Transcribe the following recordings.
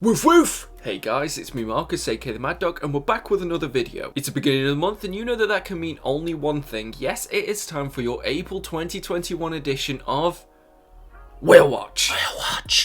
Woof woof! Hey guys, it's me Marcus, aka the Mad Dog, and we're back with another video. It's the beginning of the month and you know that can mean only one thing. Yes, it is time for your April 2021 edition of Whale Watch.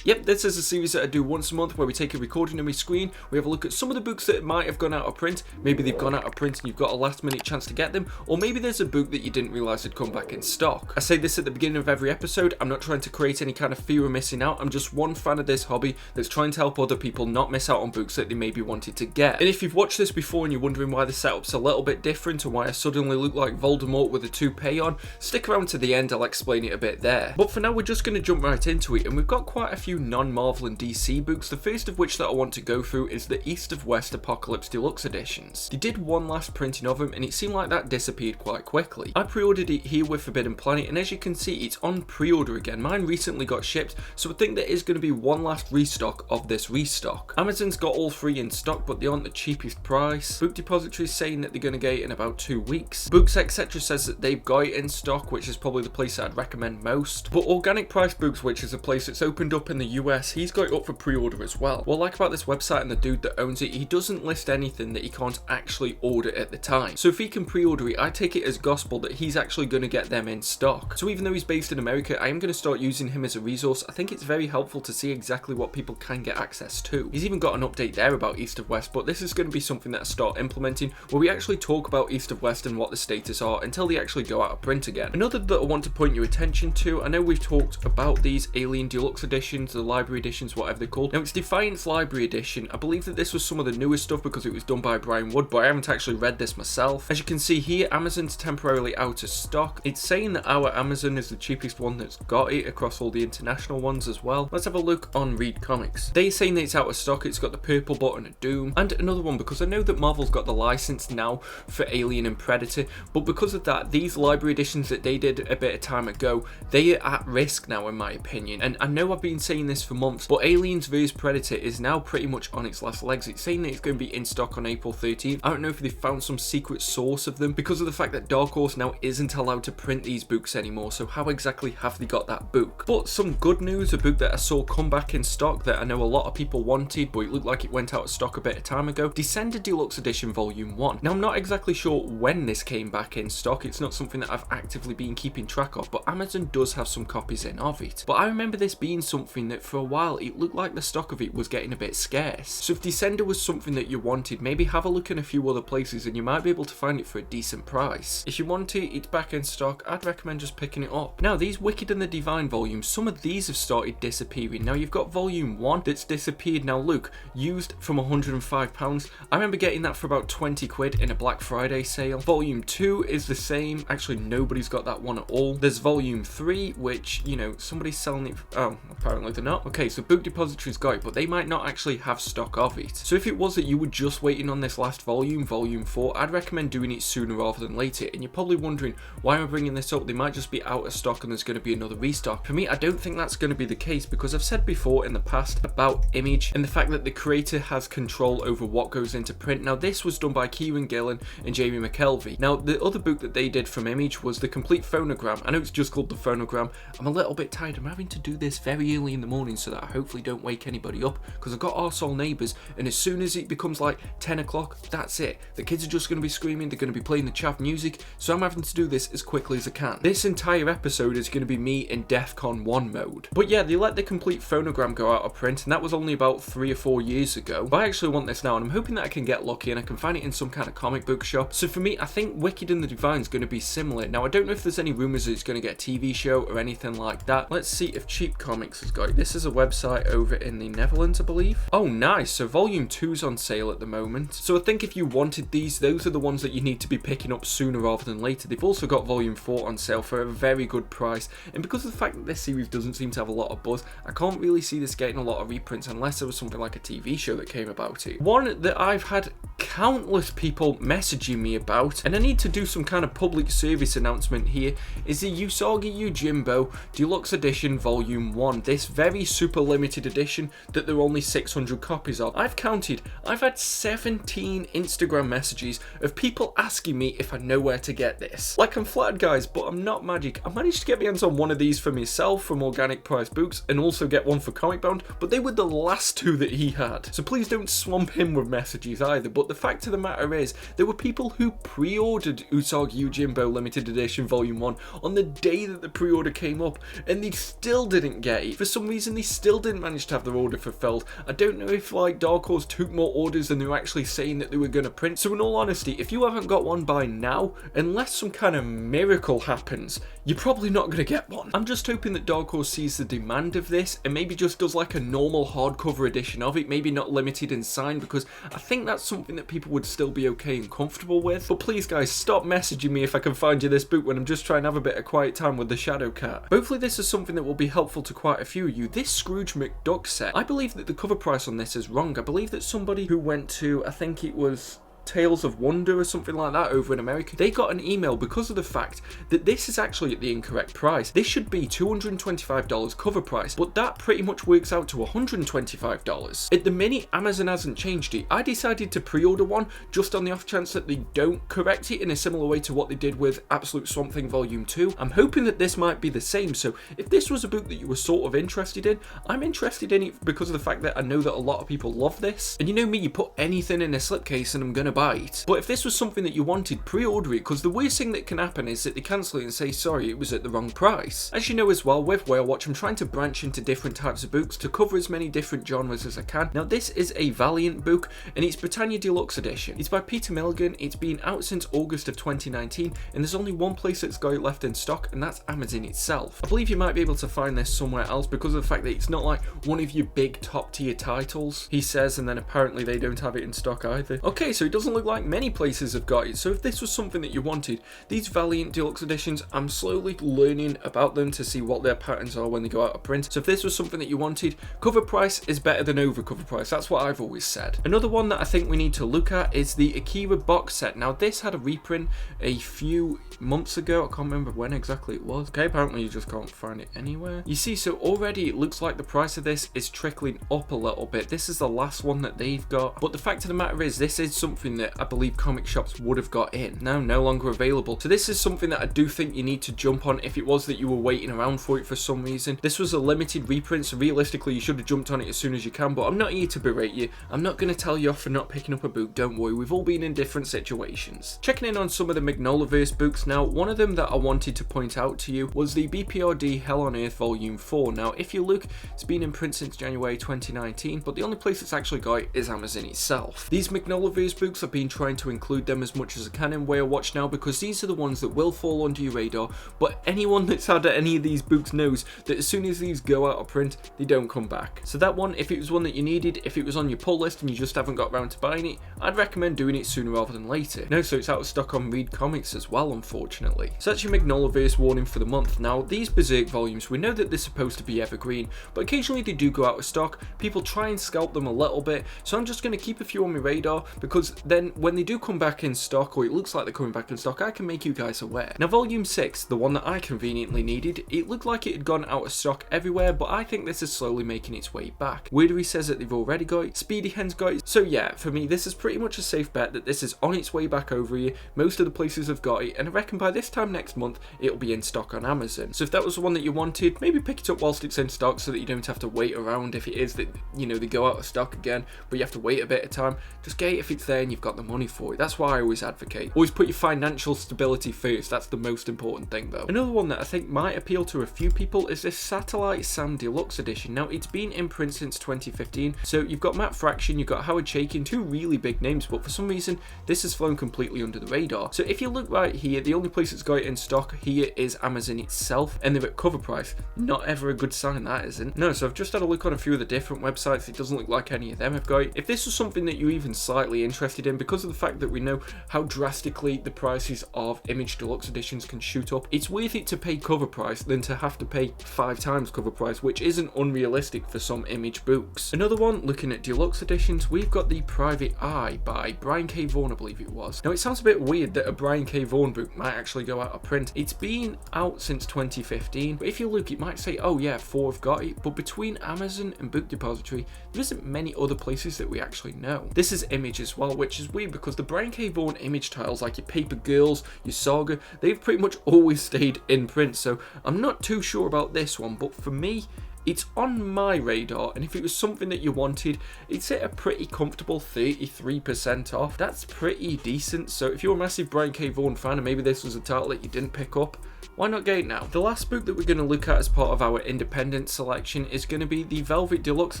Yep, this is a series that I do once a month where we take a recording of my screen, we have a look at some of the books that might have gone out of print, maybe they've gone out of print and you've got a last minute chance to get them, or maybe there's a book that you didn't realise had come back in stock. I say this at the beginning of every episode, I'm not trying to create any kind of fear of missing out, I'm just one fan of this hobby that's trying to help other people not miss out on books that they maybe wanted to get. And if you've watched this before and you're wondering why the setup's a little bit different or why I suddenly look like Voldemort with a toupee on, stick around to the end, I'll explain it a bit there. But for now we're just going to jump right into it, and we've got quite a few non-Marvel and DC books, the first of which that I want to go through is the East of West Apocalypse Deluxe editions. They did one last printing of them and it seemed like that disappeared quite quickly. I pre-ordered it here with Forbidden Planet and as you can see it's on pre-order again. Mine recently got shipped, so I think there is going to be one last restock of this restock. Amazon's got all three in stock but they aren't the cheapest price. Book Depository is saying that they're going to get it in about 2 weeks. Books Etc says that they've got it in stock, which is probably the place that I'd recommend most. But Organic Price Books, which is a place that's opened up in the US, he's got it up for pre-order as well. What I like about this website and the dude that owns it, he doesn't list anything that he can't actually order at the time. So if he can pre-order it, I take it as gospel that he's actually going to get them in stock. So even though he's based in America, I am going to start using him as a resource. I think it's very helpful to see exactly what people can get access to. He's even got an update there about East of West, but this is going to be something that I start implementing where we actually talk about East of West and what the status are until they actually go out of print again. Another that I want to point your attention to, I know we've talked about these Alien Deluxe editions, the library editions, whatever they're called. Now it's Defiance Library Edition. I believe that this was some of the newest stuff because it was done by Brian Wood, but I haven't actually read this myself. As you can see here, Amazon's temporarily out of stock. It's saying that our Amazon is the cheapest one that's got it across all the international ones as well. Let's have a look on Read Comics. They're saying that it's out of stock. It's got the purple button of Doom and another one because I know that Marvel's got the license now for Alien and Predator, but because of that, these library editions that they did a bit of time ago, they are at risk now in my opinion. And I know I've been saying this for months, but Aliens vs Predator is now pretty much on its last legs. It's saying that it's going to be in stock on April 13th. I don't know if they found some secret source of them because of the fact that Dark Horse now isn't allowed to print these books anymore, so how exactly have they got that book? But some good news, a book that I saw come back in stock that I know a lot of people wanted, but it looked like it went out of stock a bit of time ago. Descender Deluxe Edition Volume 1. Now I'm not exactly sure when this came back in stock. It's not something that I've actively been keeping track of, but Amazon does have some copies in of it. But I remember this being something that for a while it looked like the stock of it was getting a bit scarce. So if Descender was something that you wanted, maybe have a look in a few other places and you might be able to find it for a decent price. If you want it, it's back in stock, I'd recommend just picking it up. Now these Wicked and the Divine volumes, some of these have started disappearing. Now you've got volume 1 that's disappeared. Now look, used from £105. I remember getting that for about 20 quid in a Black Friday sale. Volume 2 is the same. Actually nobody's got that one at all. There's volume 3 which, you know, somebody's selling it. Oh, apparently they're not. Okay, so Book Depository's got it, but they might not actually have stock of it. So if it was that you were just waiting on this last volume, volume 4, I'd recommend doing it sooner rather than later. And you're probably wondering, why am I bringing this up? They might just be out of stock and there's going to be another restock. For me, I don't think that's going to be the case because I've said before in the past about Image and the fact that the creator has control over what goes into print. Now this was done by Kieran Gillen and Jamie McKelvey. Now the other book that they did from Image was the Complete Phonogram. I know it's just called the Phonogram. I'm a little bit tired. I'm having to do this very early in the morning so that I hopefully don't wake anybody up because I've got arsehole neighbours, and as soon as it becomes like 10 o'clock, that's it. The kids are just going to be screaming, they're going to be playing the chaff music, so I'm having to do this as quickly as I can. This entire episode is going to be me in DEFCON 1 mode. But yeah, they let the Complete Phonogram go out of print, and that was only about 3 or 4 years ago. But I actually want this now, and I'm hoping that I can get lucky and I can find it in some kind of comic book shop. So for me, I think Wicked and the Divine is going to be similar. Now I don't know if there's any rumours that it's going to get a TV show or anything like that. Let's see if Cheap Comics has got it. This is a website over in the Netherlands, I believe. Oh nice, so volume 2's on sale at the moment. So I think if you wanted these, those are the ones that you need to be picking up sooner rather than later. They've also got volume 4 on sale for a very good price, and because of the fact that this series doesn't seem to have a lot of buzz, I can't really see this getting a lot of reprints unless there was something like a TV show that came about it. One that I've had countless people messaging me about, and I need to do some kind of public service announcement here, is the Usagi Yojimbo Deluxe Edition Volume 1, this very super limited edition that there are only 600 copies of. I've had 17 Instagram messages of people asking me if I know where to get this. Like, I'm flattered, guys, but I'm not magic. I managed to get my hands on one of these for myself from Organic Price Books and also get one for Comic Bound, but they were the last two that he had. So please don't swamp him with messages either. But the fact of the matter is, there were people who pre-ordered Usagi Yojimbo Limited Edition Volume 1 on the day that the pre-order came up, and they still didn't get it. For some reason, they still didn't manage to have their order fulfilled. I don't know if, like, Dark Horse took more orders than they were actually saying that they were going to print. So in all honesty, if you haven't got one by now, unless some kind of miracle happens, you're probably not going to get one. I'm just hoping that Dark Horse sees the demand of this and maybe just does like a normal hardcover edition of it, maybe not limited and signed, because I think that's something that people would still be okay and comfortable with. But please, guys, stop messaging me if I can find you this book when I'm just trying to have a bit of quiet time with the Shadow Cat. Hopefully this is something that will be helpful to quite a few of you. This Scrooge McDuck set, I believe that the cover price on this is wrong. I believe that somebody who went to, I think it was Tales of Wonder or something like that over in America, they got an email because of the fact that this is actually at the incorrect price. This should be $225 cover price, but that pretty much works out to $125. At the minute, Amazon hasn't changed it. I decided to pre-order one just on the off chance that they don't correct it in a similar way to what they did with Absolute Swamp Thing Volume 2. I'm hoping that this might be the same, so if this was a book that you were sort of interested in, I'm interested in it because of the fact that I know that a lot of people love this. And you know me, you put anything in a slipcase and I'm gonna buy it. But if this was something that you wanted, pre-order it, because the worst thing that can happen is that they cancel it and say, sorry, it was at the wrong price. As you know as well, with Whale Watch, I'm trying to branch into different types of books to cover as many different genres as I can. Now, this is a Valiant book, and it's Britannia Deluxe Edition. It's by Peter Milligan. It's been out since August of 2019, and there's only one place that's got it left in stock, and that's Amazon itself. I believe you might be able to find this somewhere else because of the fact that it's not like one of your big top tier titles, he says, and then apparently they don't have it in stock either. Okay, so it doesn't look like many places have got it. So if this was something that you wanted, these Valiant Deluxe Editions, I'm slowly learning about them to see what their patterns are when they go out of print. So if this was something that you wanted, cover price is better than over cover price. That's what I've always said. Another one that I think we need to look at is the Akira box set. Now, this had a reprint a few months ago. I can't remember when exactly it was. Okay, apparently you just can't find it anywhere. You see, so already it looks like the price of this is trickling up a little bit. This is the last one that they've got. But the fact of the matter is, this is something that I believe comic shops would have got in. Now, no longer available. So this is something that I do think you need to jump on if it was that you were waiting around for it for some reason. This was a limited reprint, so realistically you should have jumped on it as soon as you can, but I'm not here to berate you. I'm not going to tell you off for not picking up a book. Don't worry, we've all been in different situations. Checking in on some of the Magnolaverse books now, one of them that I wanted to point out to you was the BPRD Hell on Earth Volume 4. Now, if you look, it's been in print since January 2019, but the only place it's actually got it is Amazon itself. These Magnolaverse books, I've been trying to include them as much as I can in Whale Watch now, because these are the ones that will fall under your radar, but anyone that's had any of these books knows that as soon as these go out of print, they don't come back. So that one, if it was one that you needed, if it was on your pull list and you just haven't got around to buying it, I'd recommend doing it sooner rather than later. No, so it's out of stock on Read Comics as well, unfortunately. So that's your Magnolaverse warning for the month. Now, these Berserk volumes, we know that they're supposed to be evergreen, but occasionally they do go out of stock. People try and scalp them a little bit, so I'm just going to keep a few on my radar, because then when they do come back in stock, or it looks like they're coming back in stock, I can make you guys aware. Now, Volume 6, the one that I conveniently needed, it looked like it had gone out of stock everywhere, but I think this is slowly making its way back. Weirdery says that they've already got it, Speedy Hen's got it, so yeah, for me, this is pretty much a safe bet that this is on its way back over here. Most of the places have got it, and I reckon by this time next month, it'll be in stock on Amazon. So if that was the one that you wanted, maybe pick it up whilst it's in stock so that you don't have to wait around if it is that, you know, they go out of stock again, but you have to wait a bit of time. Just get it if it's there and you've got the money for it. That's why I always advocate. Always put your financial stability first. That's the most important thing, though. Another one that I think might appeal to a few people is this Satellite Sam Deluxe Edition. Now, it's been in print since 2015, so you've got Matt Fraction, you've got Howard Chaykin, two really big names, but for some reason, this has flown completely under the radar. So if you look right here, the only place that's got it in stock here is Amazon itself, and they're at cover price. Not ever a good sign, that isn't. No, so I've just had a look on a few of the different websites. It doesn't look like any of them have got it. If this was something that you're even slightly interested again, because of the fact that we know how drastically the prices of Image Deluxe editions can shoot up, it's worth it to pay cover price than to have to pay 5 times cover price, which isn't unrealistic for some Image books. Another one, looking at deluxe editions, we've got the Private Eye by Brian K. Vaughan, I believe it was. Now, it sounds a bit weird that a Brian K. Vaughan book might actually go out of print. It's been out since 2015, but if you look, it might say, oh yeah, 4 have got it, but between Amazon and Book Depository, there isn't many other places that we actually know. This is Image as well, which is weird because the Brian K. Vaughan Image titles, like your Paper Girls, your Saga, they've pretty much always stayed in print, so I'm not too sure about this one, but for me, it's on my radar, and if it was something that you wanted, it's at a pretty comfortable 33% off. That's pretty decent, so if you're a massive Brian K. Vaughan fan and maybe this was a title that you didn't pick up, why not get it now? The last book that we're going to look at as part of our independent selection is going to be the Velvet Deluxe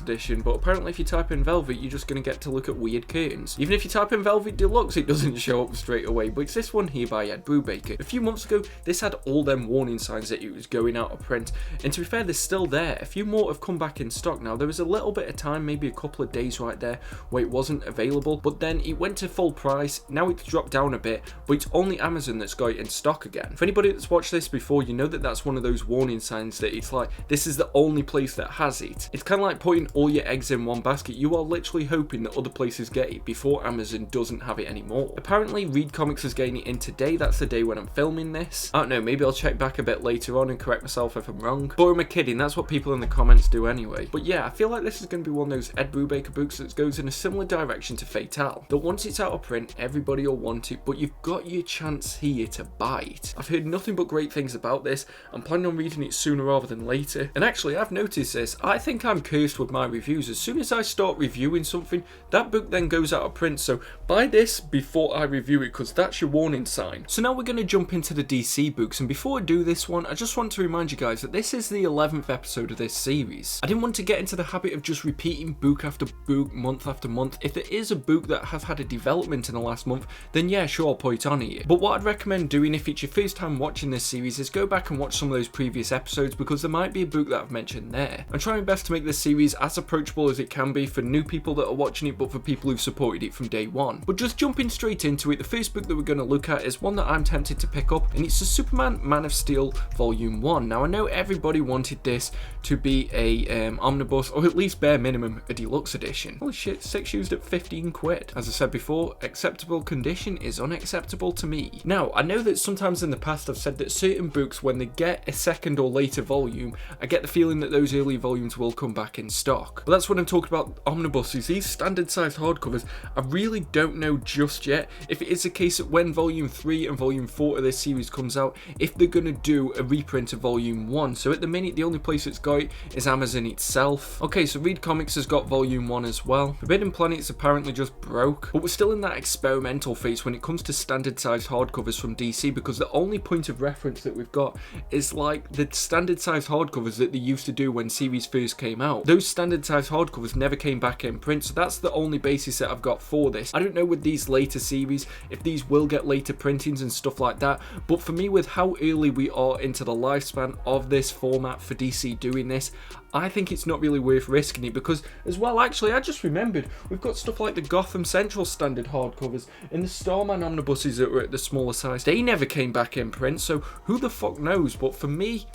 edition, but apparently if you type in Velvet, you're just going to get to look at weird curtains. Even if you type in Velvet Deluxe, it doesn't show up straight away, but it's this one here by Ed Brubaker. A few months ago, this had all them warning signs that it was going out of print, and to be fair, they're still there. A few more have come back in stock now. There was a little bit of time, maybe a couple of days right there, where it wasn't available, but then it went to full price. Now it's dropped down a bit, but it's only Amazon that's got it in stock again. For anybody that's watched this before, you know that that's one of those warning signs that it's like, this is the only place that has it. It's kind of like putting all your eggs in one basket. You are literally hoping that other places get it before Amazon doesn't have it anymore. Apparently, Read Comics is getting it in today. That's the day when I'm filming this. I don't know, maybe I'll check back a bit later on and correct myself if I'm wrong. But am I kidding? That's what people in the comments do anyway. But yeah, I feel like this is going to be one of those Ed Brubaker books that goes in a similar direction to Fatale. That once it's out of print, everybody will want it, but you've got your chance here to buy it. I've heard nothing but great things about this. I'm planning on reading it sooner rather than later. And actually, I've noticed this. I think I'm cursed with my reviews. As soon as I start reviewing something, that book then goes out of print. So buy this before I review it, because that's your warning sign. So now we're going to jump into the DC books. And before I do this one, I just want to remind you guys that this is the 11th episode of this series. I didn't want to get into the habit of just repeating book after book, month after month. If there is a book that has had a development in the last month, then yeah, sure, I'll put it on here. But what I'd recommend doing if it's your first time watching this series is go back and watch some of those previous episodes, because there might be a book that I've mentioned there. I'm trying my best to make this series as approachable as it can be for new people that are watching it, but for people who've supported it from day one. But just jumping straight into it, the first book that we're going to look at is one that I'm tempted to pick up, and it's the Superman Man of Steel Volume 1. Now, I know everybody wanted this to be a omnibus, or at least bare minimum a deluxe edition. Holy shit, 6 used at 15 quid. As I said before, acceptable condition is unacceptable to me. Now, I know that sometimes in the past I've said that certain books, when they get a second or later volume, I get the feeling that those early volumes will come back in stock. But that's what I'm talking about. Omnibuses, these standard sized hardcovers, I really don't know just yet if it is the case that when volume 3 and volume 4 of this series comes out, if they're going to do a reprint of volume 1. So at the minute, the only place it's got it is Amazon itself. Okay, so Read Comics has got volume 1 as well. Forbidden Planet's apparently just broke, but we're still in that experimental phase when it comes to standard sized hardcovers from DC, because the only point of reference that we've got is like the standard sized hardcovers that they used to do when series first came out. Those standard sized hardcovers never came back in print, so that's the only basis that I've got for this. I don't know with these later series if these will get later printings and stuff like that, but for me, with how early we are into the lifespan of this format for DC doing this, I think it's not really worth risking it, because as well, actually, I just remembered, we've got stuff like the Gotham Central standard hardcovers and the Starman omnibuses that were at the smaller size. They never came back in print, so who the fuck knows? But for me,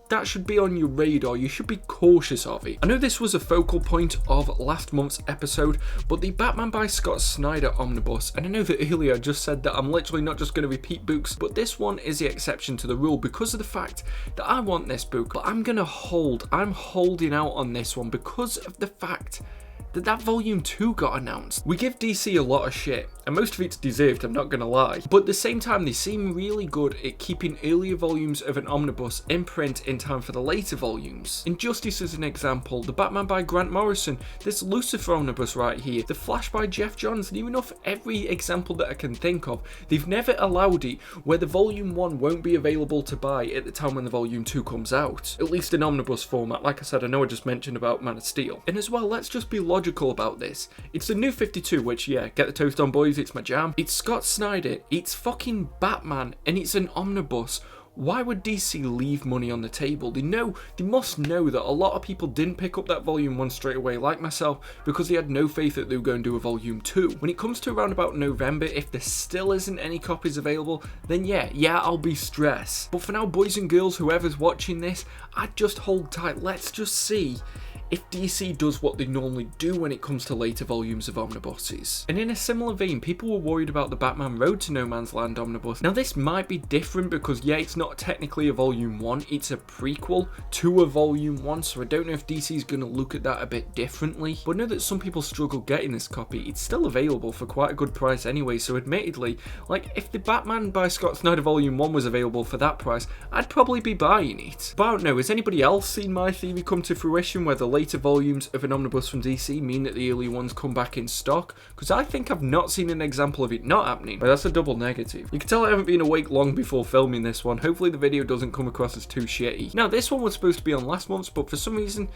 that should be on your radar. You should be cautious of it. I know this was a focal point of last month's episode, but the Batman by Scott Snyder omnibus, and I know that earlier I just said that I'm literally not just going to repeat books, but this one is the exception to the rule because of the fact that I want this book, but I'm holding out on this one because of the fact that volume 2 got announced. We give DC a lot of shit, and most of it's deserved, I'm not gonna lie, but at the same time they seem really good at keeping earlier volumes of an omnibus in print in time for the later volumes. Injustice is an example, the Batman by Grant Morrison, this Lucifer omnibus right here, the Flash by Jeff Johns, and even off every example that I can think of, they've never allowed it where the volume 1 won't be available to buy at the time when the volume 2 comes out, at least in omnibus format. Like I said, I know I just mentioned about Man of Steel. And as well, let's just be logical about this. It's the New 52, which, yeah, get the toast on boys, it's my jam. It's Scott Snyder, it's fucking Batman, and it's an omnibus. why would DC leave money on the table? They must know that a lot of people didn't pick up that volume 1 straight away, like myself, because they had no faith that they were going to do a volume 2. When it comes to around about November, if there still isn't any copies available, then yeah, I'll be stressed. But for now, boys and girls, whoever's watching this, I'd just hold tight. Let's just see if DC does what they normally do when it comes to later volumes of Omnibuses. And in a similar vein, people were worried about the Batman Road to No Man's Land omnibus. Now this might be different because yeah, it's not technically a volume 1, it's a prequel to a volume 1, so I don't know if DC is going to look at that a bit differently. But I know that some people struggle getting this copy. It's still available for quite a good price anyway, so admittedly, like if the Batman by Scott Snyder volume 1 was available for that price, I'd probably be buying it. But I don't know, has anybody else seen my theory come to fruition where the later volumes of an omnibus from DC mean that the early ones come back in stock? Because I think I've not seen an example of it not happening. But that's a double negative. You can tell I haven't been awake long before filming this one. Hopefully the video doesn't come across as too shitty. Now this one was supposed to be on last month's, but for some reason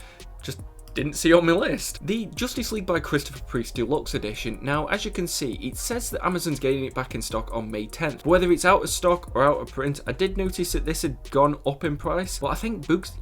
just didn't see on my list. The Justice League by Christopher Priest Deluxe Edition. Now, as you can see, it says that Amazon's getting it back in stock on May 10th. But whether it's out of stock or out of print, I did notice that this had gone up in price. But I think Books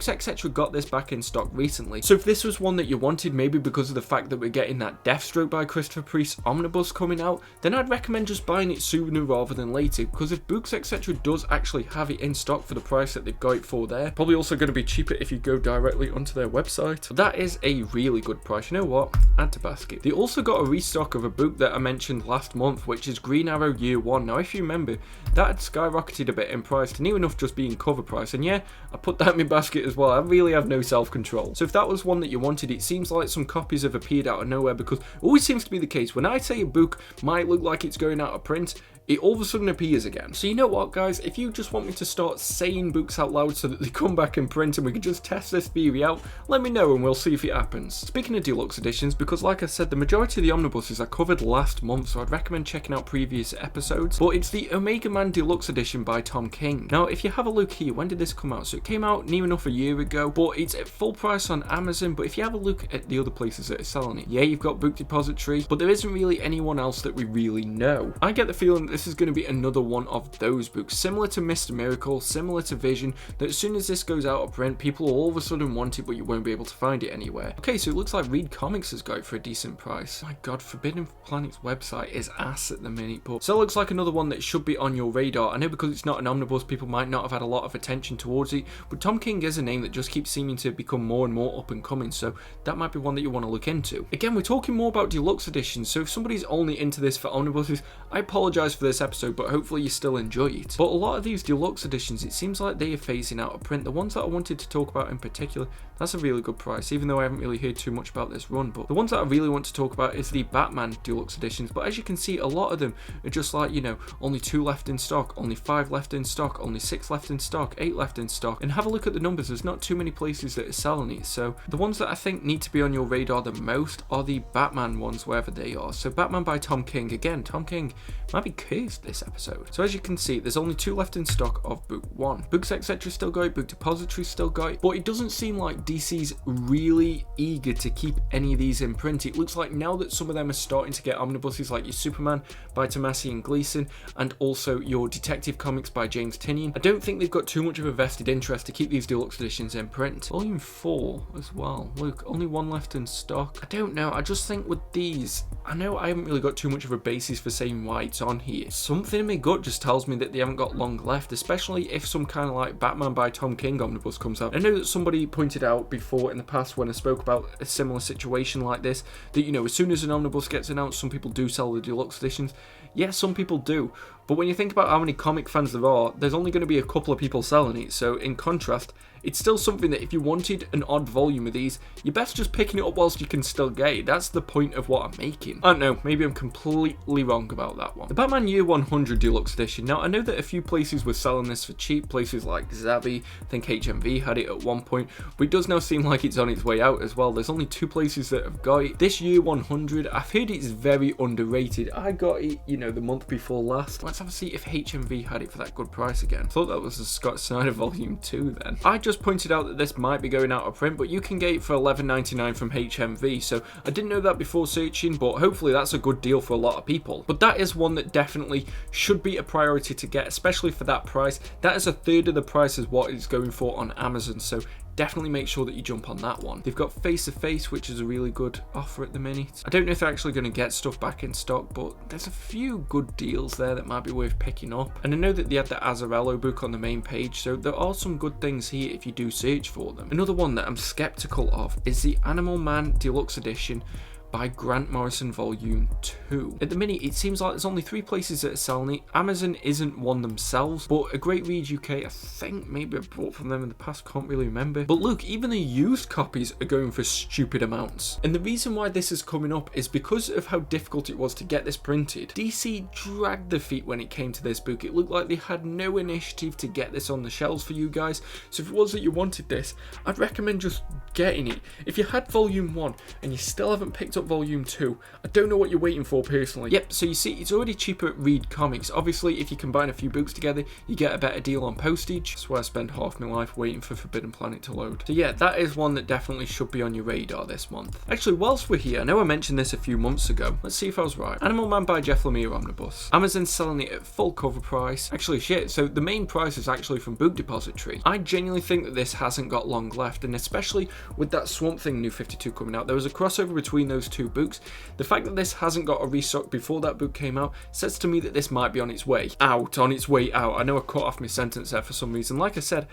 Etc. got this back in stock recently. So if this was one that you wanted, maybe because of the fact that we're getting that Deathstroke by Christopher Priest omnibus coming out, then I'd recommend just buying it sooner rather than later. Because if Books Etc. does actually have it in stock for the price that they've got it for there, probably also going to be cheaper if you go directly onto their website. But that is a really good price. You know what? Add to basket. They also got a restock of a book that I mentioned last month, which is Green Arrow Year 1. Now, if you remember, that had skyrocketed a bit in price to near enough just being cover price. And yeah, I put that in my basket as well. I really have no self-control. So if that was one that you wanted, it seems like some copies have appeared out of nowhere, because it always seems to be the case. When I say a book might look like it's going out of print, it all of a sudden appears again. So you know what, guys, if you just want me to start saying books out loud so that they come back in print and we can just test this theory out, let me know and we'll see if it happens. Speaking of deluxe editions, because like I said, the majority of the omnibuses I covered last month, so I'd recommend checking out previous episodes, but it's the Omega Man Deluxe Edition by Tom King. Now, if you have a look here, when did this come out? So it came out near enough a year ago, but it's at full price on Amazon. But if you have a look at the other places that are selling it, yeah, you've got Book Depository, but there isn't really anyone else that we really know. I get the feeling that this is going to be another one of those books, similar to Mr. Miracle, similar to Vision, that as soon as this goes out of print, people will all of a sudden want it, but you won't be able to find it anywhere. Okay, so it looks like Read Comics has got it for a decent price. My god, Forbidden Planet's website is ass at the minute, but so it looks like another one that should be on your radar. I know because it's not an omnibus, people might not have had a lot of attention towards it, but Tom King is a name that just keeps seeming to become more and more up and coming, so that might be one that you want to look into. Again, we're talking more about deluxe editions, so if somebody's only into this for omnibuses, I apologize for this episode, but hopefully you still enjoy it. But a lot of these deluxe editions, it seems like they are phasing out of print. The ones that I wanted to talk about in particular, that's a really good price, even though I haven't really heard too much about this run. But the ones that I really want to talk about is the Batman deluxe editions. But as you can see, a lot of them are just like, you know, only 2 left in stock, only 5 left in stock, only 6 left in stock, 8 left in stock. And have a look at the numbers, there's not too many places that are selling it. So the ones that I think need to be on your radar the most are the Batman ones, wherever they are. So Batman by Tom King. Again, Tom King might be cursed this episode. So as you can see, there's only 2 left in stock of book 1. Books Etc. still got it, Book Depository still got it, but it doesn't seem like DC's really eager to keep any of these in print. It looks like now that some of them are starting to get omnibuses, like your Superman by Tomasi and Gleason, and also your Detective Comics by James Tynion, I don't think they've got too much of a vested interest to keep these deluxe editions in print. Volume 4 as well. Look, only 1 left in stock. I don't know, I just think with these, I know I haven't really got too much of a basis for saying why it's on here. Something in my gut just tells me that they haven't got long left, especially if some kind of like Batman by Tom King omnibus comes out. I know that somebody pointed out before in the past when I spoke about a similar situation like this, that, you know, as soon as an omnibus gets announced, some people do sell the deluxe editions. Yes, some people do, but when you think about how many comic fans there are, there's only going to be a couple of people selling it. So in contrast, it's still something that if you wanted an odd volume of these, you're best just picking it up whilst you can still get it. That's the point of what I'm making. I don't know, maybe I'm completely wrong about that one. The Batman Year 100 Deluxe Edition. Now, I know that a few places were selling this for cheap, places like Zavi, I think HMV had it at one point, but it does now seem like it's on its way out as well. There's only 2 places that have got it. This Year 100, I've heard it's very underrated. I got it, you know, the month before last. Let's have a see if HMV had it for that good price again. Thought that was a Scott Snyder volume 2 then. I just pointed out that this might be going out of print, but you can get it for $11.99 from HMV, so I didn't know that before searching, but hopefully that's a good deal for a lot of people. But that is one that definitely should be a priority to get, especially for that price. That is a third of the price as what it's going for on Amazon, so definitely make sure that you jump on that one. They've got Face to Face, which is a really good offer at the minute. I don't know if they're actually going to get stuff back in stock, but there's a few good deals there that might be worth picking up. And I know that they had the Azzarello book on the main page, so there are some good things here if you do search for them. Another one that I'm skeptical of is the Animal Man Deluxe Edition by Grant Morrison Volume 2. At the minute, it seems like there's only 3 places that are selling it. Amazon isn't one themselves, but A Great Read UK, I think maybe I've bought from them in the past, can't really remember. But look, even the used copies are going for stupid amounts. And the reason why this is coming up is because of how difficult it was to get this printed. DC dragged their feet when it came to this book. It looked like they had no initiative to get this on the shelves for you guys. So if it was that you wanted this, I'd recommend just getting it. If you had Volume 1 and you still haven't picked up Volume 2, I don't know what you're waiting for personally. Yep, so you see, it's already cheaper at Read Comics. Obviously, if you combine a few books together, you get a better deal on postage. That's why I spend half my life waiting for Forbidden Planet to load. So yeah, that is one that definitely should be on your radar this month. Actually, whilst we're here, I know I mentioned this a few months ago. Let's see if I was right. Animal Man by Jeff Lemire Omnibus. Amazon's selling it at full cover price. Actually, shit, so the main price is actually from Book Depository. I genuinely think that this hasn't got long left, and especially with that Swamp Thing New 52 coming out, there was a crossover between those two books. The fact that this hasn't got a restock before that book came out says to me that this might be on its way out. I know I cut off my sentence there for some reason. Like I said,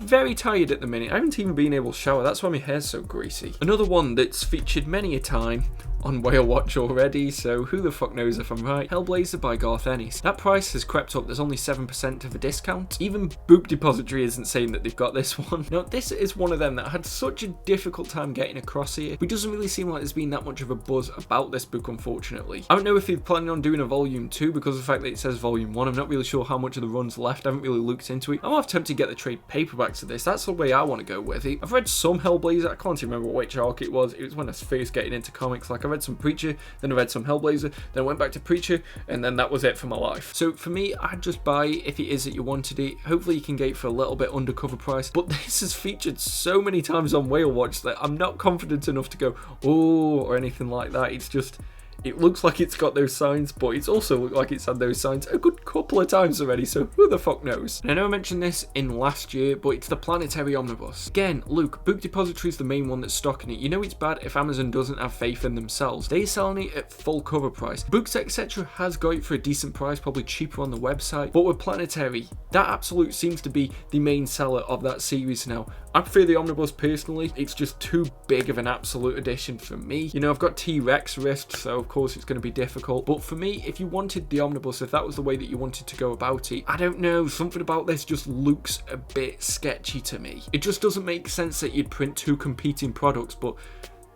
very tired at the minute. I haven't even been able to shower. That's why my hair's so greasy. Another one that's featured many a time on Whale Watch already, so who the fuck knows if I'm right. Hellblazer by Garth Ennis. That price has crept up. There's only 7% of a discount. Even Book Depository isn't saying that they've got this one. Now, this is one of them that had such a difficult time getting across here. It doesn't really seem like there's been that much of a buzz about this book, unfortunately. I don't know if they're planning on doing a Volume 2 because of the fact that it says Volume 1. I'm not really sure how much of the run's left. I haven't really looked into it. I'm half tempted to get the trade paperbacks of this. That's the way I want to go with it. I've read some Hellblazer. I can't even remember which arc it was. It was when I was first getting into comics. Like, I read some Preacher, then I read some Hellblazer, then I went back to Preacher, and then that was it for my life. So for me, I'd just buy it if it is that you wanted it. Hopefully you can get it for a little bit undercover price, but this is featured so many times on Whale Watch that I'm not confident enough to go, oh, or anything like that. It's just, it looks like it's got those signs, but it's also looked like it's had those signs a good couple of times already, so who the fuck knows? And I know I mentioned this in last year, but it's the Planetary Omnibus. Again, look, Book Depository is the main one that's stocking it. You know it's bad if Amazon doesn't have faith in themselves. They're selling it at full cover price. Books Etc. has got it for a decent price, probably cheaper on the website, but with Planetary, that absolute seems to be the main seller of that series now. I prefer the Omnibus personally. It's just too big of an absolute edition for me. You know, I've got T-Rex wrist, so of course it's going to be difficult. But for me, if you wanted the Omnibus, if that was the way that you wanted to go about it, I don't know, something about this just looks a bit sketchy to me. It just doesn't make sense that you'd print 2 competing products, but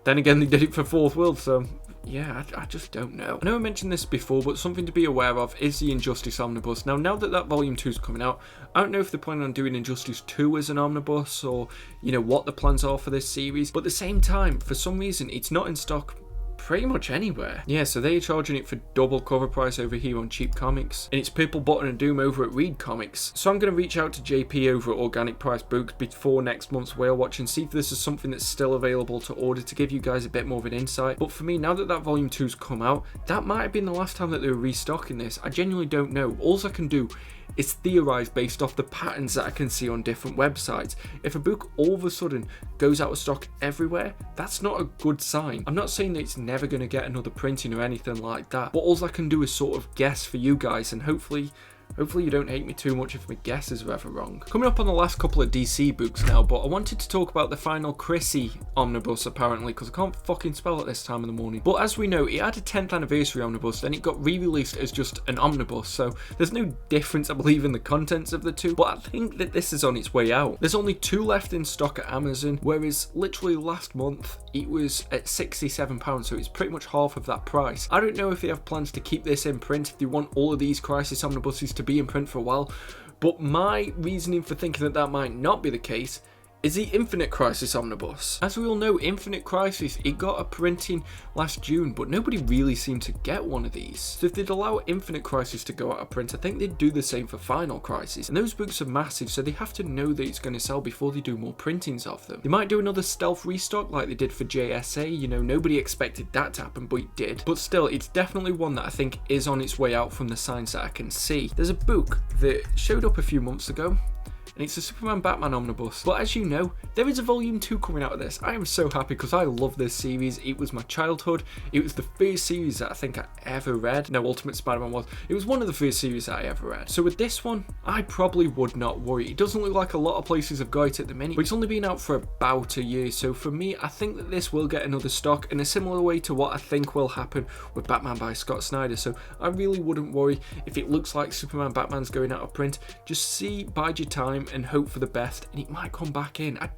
then again, they did it for Fourth World, so yeah, I just don't know. I know I mentioned this before, but something to be aware of is the Injustice Omnibus. Now that Volume 2 is coming out, I don't know if they're planning on doing Injustice 2 as an omnibus, or, you know, what the plans are for this series. But at the same time, for some reason, it's not in stock pretty much anywhere. Yeah, so they're charging it for double cover price over here on Cheap Comics, and it's Purple Button and Doom over at Read Comics. So I'm going to reach out to JP over at Organic Price Books before next month's Whale Watch and see if this is something that's still available to order to give you guys a bit more of an insight. But for me, now that Volume 2's come out, that might have been the last time that they were restocking this. I genuinely don't know. All I can do is theorize based off the patterns that I can see on different websites. If a book all of a sudden goes out of stock everywhere, that's not a good sign. I'm not saying that it's never going to get another printing or anything like that, but all I can do is sort of guess for you guys, and hopefully you don't hate me too much if my guesses are ever wrong. Coming up on the last couple of DC books now, but I wanted to talk about the final Chrissy Omnibus apparently, because I can't fucking spell it this time in the morning. But as we know, it had a 10th anniversary omnibus, then it got re-released as just an omnibus, so there's no difference, I believe, in the contents of the two, but I think that this is on its way out. There's only 2 left in stock at Amazon, whereas literally last month it was at £67, so it's pretty much half of that price. I don't know if they have plans to keep this in print, if they want all of these Crisis omnibuses to be in print for a while, but my reasoning for thinking that that might not be the case is the Infinite Crisis Omnibus. As we all know, Infinite Crisis, it got a printing last June, but nobody really seemed to get one of these. So if they'd allow Infinite Crisis to go out of print, I think they'd do the same for Final Crisis. And those books are massive, so they have to know that it's going to sell before they do more printings of them. They might do another stealth restock like they did for JSA, you know, nobody expected that to happen, but it did. But still, it's definitely one that I think is on its way out from the signs that I can see. There's a book that showed up a few months ago, and it's a Superman Batman omnibus. But as you know, there is a volume 2 coming out of this. I am so happy because I love this series. It was my childhood. It was the first series that I think I ever read. No, Ultimate Spider-Man was. It was one of the first series that I ever read. So with this one, I probably would not worry. It doesn't look like a lot of places have got it at the minute, but it's only been out for about a year. So for me, I think that this will get another stock in a similar way to what I think will happen with Batman by Scott Snyder. So I really wouldn't worry if it looks like Superman Batman's going out of print. Just bide your time and hope for the best, and it might come back in. I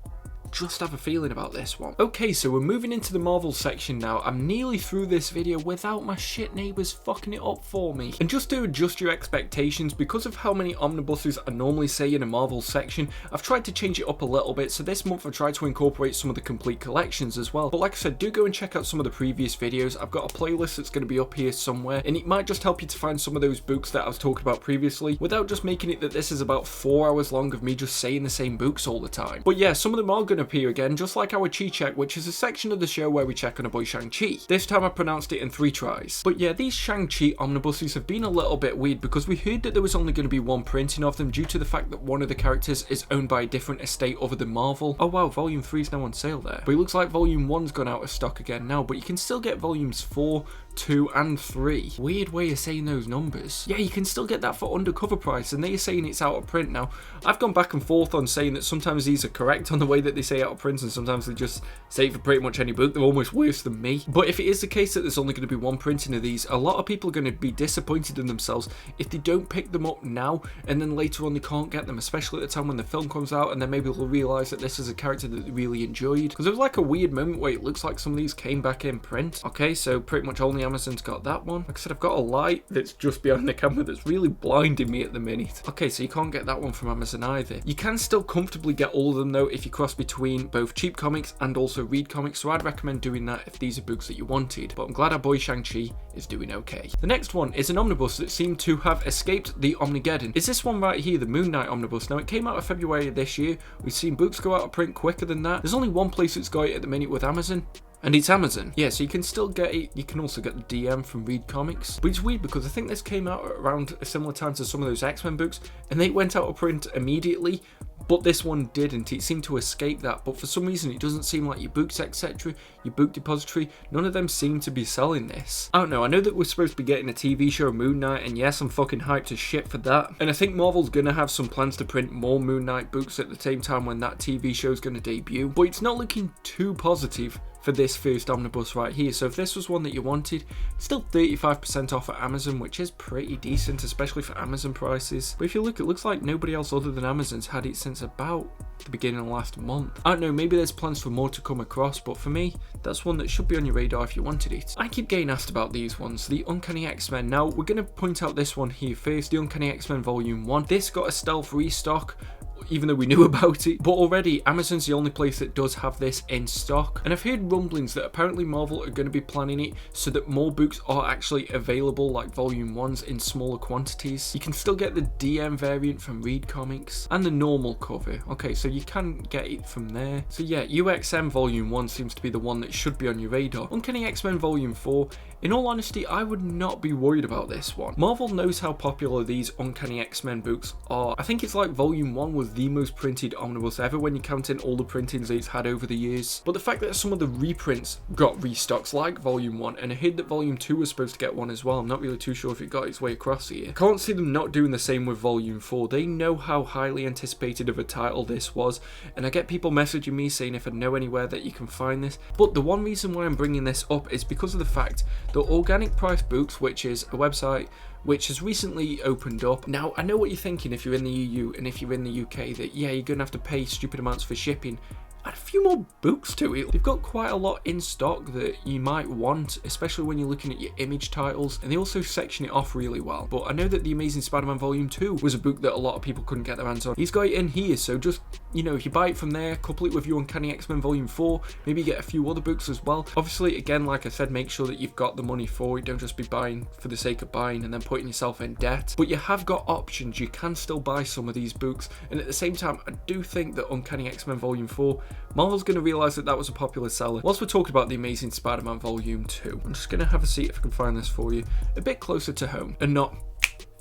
just have a feeling about this one. Okay, so we're moving into the Marvel section now. I'm nearly through this video without my shit neighbours fucking it up for me. And just to adjust your expectations, because of how many omnibuses I normally say in a Marvel section, I've tried to change it up a little bit. So this month I've tried to incorporate some of the complete collections as well. But like I said, do go and check out some of the previous videos. I've got a playlist that's going to be up here somewhere, and it might just help you to find some of those books that I was talking about previously, without just making it that this is about 4 hours long of me just saying the same books all the time. But yeah, some of them are going to appear again, just like our Chi Check, which is a section of the show where we check on a boy Shang-Chi. This time I pronounced it in 3 tries. But yeah, these Shang-Chi omnibuses have been a little bit weird because we heard that there was only going to be one printing of them due to the fact that one of the characters is owned by a different estate other than Marvel. Oh wow, volume 3 is now on sale there. But it looks like volume 1's gone out of stock again now, but you can still get volumes 4, 2 and 3. Weird way of saying those numbers. Yeah, you can still get that for undercover price, and they're saying it's out of print now. I've gone back and forth on saying that sometimes these are correct on the way that they say out of print, and sometimes they just say it for pretty much any book. They're almost worse than me. But if it is the case that there's only going to be one printing of these, a lot of people are going to be disappointed in themselves if they don't pick them up now, and then later on they can't get them, especially at the time when the film comes out, and then maybe they'll realise that this is a character that they really enjoyed. Because there was like a weird moment where it looks like some of these came back in print. Okay, so pretty much only Amazon's got that one. Like I said, I've got a light that's just behind the camera that's really blinding me at the minute. Okay, so you can't get that one from Amazon either. You can still comfortably get all of them though if you cross between both cheap comics and also Read comics, so I'd recommend doing that if these are books that you wanted. But I'm glad our boy Shang-Chi is doing okay. The next one is an omnibus that seemed to have escaped the Omnigeddon. Is this one right here, the Moon Knight omnibus? Now it came out in February of this year. We've seen books go out of print quicker than that. There's only one place that's got it at the minute with Amazon, and it's Amazon. Yeah, so you can still get it. You can also get the DM from Read Comics. But it's weird because I think this came out around a similar time to some of those X-Men books, and they went out of print immediately. But this one didn't. It seemed to escape that. But for some reason, it doesn't seem like your books, etc., your book depository, none of them seem to be selling this. I don't know. I know that we're supposed to be getting a TV show, Moon Knight, and yes, I'm fucking hyped as shit for that. And I think Marvel's gonna have some plans to print more Moon Knight books at the same time when that TV show's gonna debut. But it's not looking too positive for this first omnibus right here. So if this was one that you wanted, it's still 35% off at Amazon, which is pretty decent, especially for Amazon prices. But if you look, it looks like nobody else other than Amazon's had it since about the beginning of last month. I don't know, maybe there's plans for more to come across, but for me, that's one that should be on your radar if you wanted it. I keep getting asked about these ones, the Uncanny X-Men. Now, we're going to point out this one here first, the Uncanny X-Men Volume 1. This got a stealth restock, even though we knew about it, but already Amazon's the only place that does have this in stock. And I've heard rumblings that apparently Marvel are going to be planning it so that more books are actually available, like volume 1s, in smaller quantities. You can still get the DM variant from Read Comics and the normal cover. Okay, so you can get it from there. So yeah, UXM volume 1 seems to be the one that should be on your radar. Uncanny X-Men volume 4, in all honesty, I would not be worried about this one. Marvel knows how popular these Uncanny X-Men books are. I think it's like volume 1 was the most printed omnibus ever when you count in all the printings that it's had over the years. But the fact that some of the reprints got restocks like volume 1, and I heard that volume 2 was supposed to get one as well. I'm not really too sure if it got its way across here. I can't see them not doing the same with volume 4. They know how highly anticipated of a title this was, and I get people messaging me saying if I know anywhere that you can find this. But the one reason why I'm bringing this up is because of the fact that Organic Price Books, which is a website which has recently opened up. Now, I know what you're thinking if you're in the EU and if you're in the UK, that yeah, you're gonna have to pay stupid amounts for shipping. add a few more books to it. They've got quite a lot in stock that you might want, especially when you're looking at your image titles, and they also section it off really well. But I know that The Amazing Spider-Man Volume 2 was a book that a lot of people couldn't get their hands on. He's got it in here, so just, you know, if you buy it from there, couple it with your Uncanny X-Men Volume 4, maybe get a few other books as well. Obviously, again, like I said, make sure that you've got the money for it. Don't just be buying for the sake of buying and then putting yourself in debt. But you have got options. You can still buy some of these books, and at the same time, I do think that Uncanny X-Men Volume 4, Marvel's going to realise that that was a popular seller. Whilst we're talking about The Amazing Spider-Man Volume 2, I'm just going to have a seat if I can find this for you, a bit closer to home, and not